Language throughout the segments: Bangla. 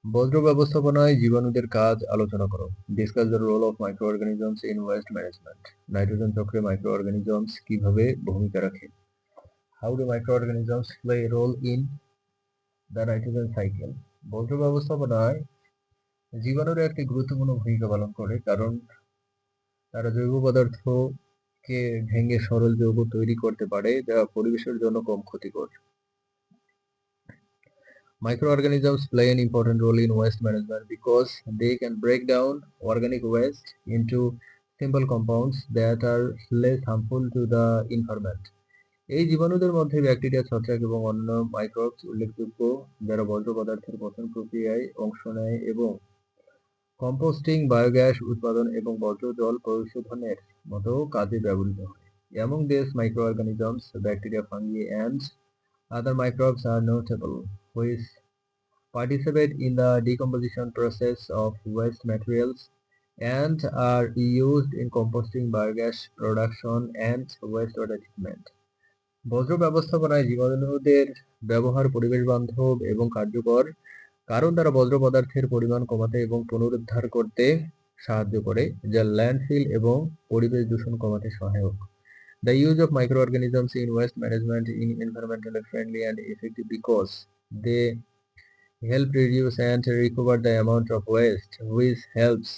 বজ্র ব্যবস্থাপনায় জীবাণুদের কাজ আলোচনা করো। Discuss the role of microorganisms in waste management. Nitrogen চক্রে মাইক্রো অর্গানিজমস কিভাবে ভূমিকা রাখে? How do microorganisms play a role in the nitrogen cycle? বজ্র ব্যবস্থাপনায় জীবাণুরা একটি গুরুত্বপূর্ণ ভূমিকা পালন করে, কারণ তারা জৈব পদার্থকে ভেঙে সরল যৌগ তৈরি করতে পারে, যা পরিবেশের জন্য কম ক্ষতিকর। Microorganisms play an important role in waste management because they can break down organic waste into simple compounds that are less harmful to the environment. এই জীবাণুদের মধ্যে ব্যাকটেরিয়া, ছত্রাক এবং অন্য মাইক্রোবস উল্লেখযোগ্য, যারা বর্জ্য পদার্থের পচন প্রক্রিয়ায় অংশ নেয় এবং কম্পোস্টিং, বায়োগ্যাস উৎপাদন এবং বর্জ্য জল পরিশোধনের মতো কাজে ব্যবহৃত হয়। Among these microorganisms, bacteria, fungi, and other microbes are notable, which participate in the decomposition process of waste materials and are used in composting, biogas production, and wastewater treatment. বজ্র ব্যবস্থাপনায় জীবাণুদের ব্যবহার পরিবেশ বান্ধব এবং কার্যকর, কারণ তারা বজ্র পদার্থের পরিমাণ কমাতে এবং পুনরুদ্ধার করতে সাহায্য করে, যা ল্যান্ডফিল এবং পরিবেশ দূষণ কমাতে সহায়ক। The use of microorganisms in waste management is environmentally friendly and effective because they help reduce and recover the amount of waste, which helps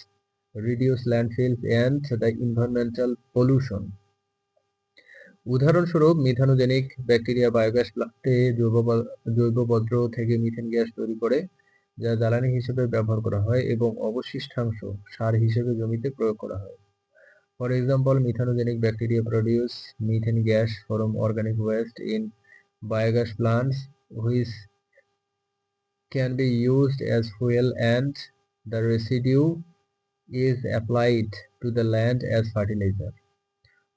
reduce landfills and the environmental pollution. উদাহরণস্বরূপ, মিথানোজেনিক ব্যাকটেরিয়া বায়োগ্যাস প্লান্টে জৈব বজ্র থেকে মিথেন গ্যাস তৈরি করে, যা জ্বালানি হিসেবে ব্যবহার করা হয় এবং অবশিষ্টাংশ সার হিসেবে জমিতে প্রয়োগ করা হয়। For example, methanogenic bacteria produce methane gas from organic waste in biogas plants, which can be used as fuel, and the residue is applied to the land as fertilizer.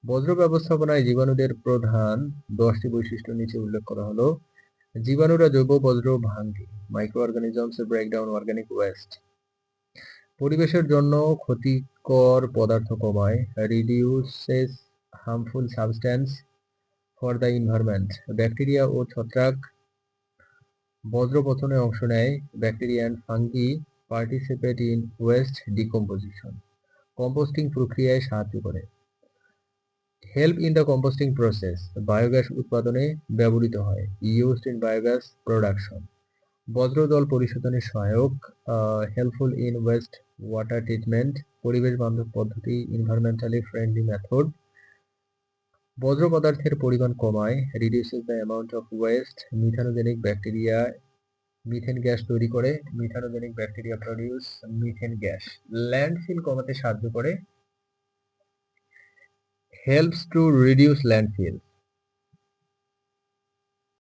বজ্র ব্যবস্থাপনায় জীবাণুদের প্রধান 10টি বৈশিষ্ট্য নিচে উল্লেখ করা হলো। জীবাণুরা জৈব বজ্র ভাঙে। Micro organisms break down organic waste. পরিবেশের জন্য ক্ষতিকর পদার্থ কমায়। Reduces harmful substance for the environment. Bacteria ও ছত্রাক বজ্র পচনে অংশ নেয়। Bacteria and fungi participate in waste decomposition. Composting প্রক্রিয়ায় সাহায্য করে। Help in the composting process. Biogas উৎপাদনে ব্যবহৃত হয়। Used in biogas production. বজ্র জল পরিশোধনের সহায়ক। Helpful in waste water treatment. পরিবেশ বান্ধব পদ্ধতি, এনভায়রনমেন্টালি ফ্রেন্ডলি মেথড। বজ্র পদার্থের পরিমাণ কমায়। Reduces the amount of West. Methanogenic bacteria methane gas তৈরি করে। Methanogenic bacteria produce methane gas. Landfill কমাতে সাহায্য করে। Helps to reduce landfill.